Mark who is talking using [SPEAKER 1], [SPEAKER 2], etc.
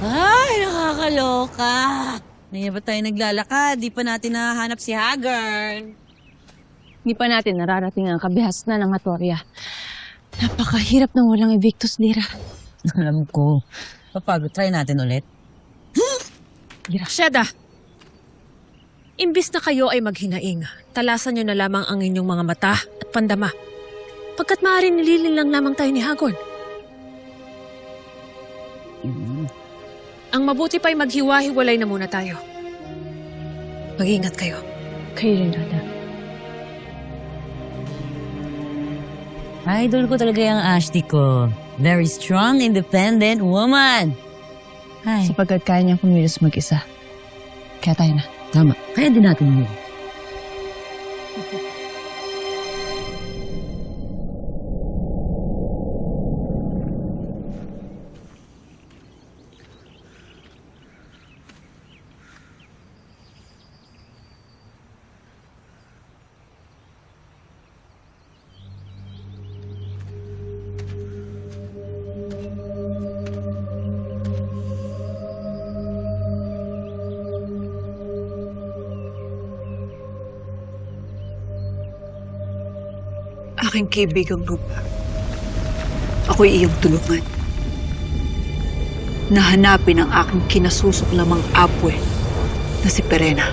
[SPEAKER 1] Ay, nakakaloka. Ngayon ba tayo naglalakad? Di pa natin nahahanap si Haggard.
[SPEAKER 2] Hindi pa natin nararating ang kabihas na ng Atoria. Napakahirap ng walang evictus, Lira.
[SPEAKER 1] Alam ko. Papagod, try natin ulit.
[SPEAKER 3] Sheda, imbis na kayo ay maghinaing, talasan nyo na lamang ang inyong mga mata at pandama. Pagkat maaaring nililin lang lamang tayo ni Haggard. Ang mabuti pa'y maghiwa-hiwalay na muna tayo. Mag-ingat kayo.
[SPEAKER 2] Kayo rin, Rada.
[SPEAKER 1] Idol ko talaga yung Ashley ko. Very strong, independent woman. Ay,
[SPEAKER 2] Sapagkat kaya niyang kumilos mag-isa. Kaya tayo na.
[SPEAKER 1] tama. Kaya din natin yun.
[SPEAKER 4] Aking kaibigang lupa. Ako'y iyong tulungan. Nahanapin ang aking kinasusok lamang apwe na si Perena.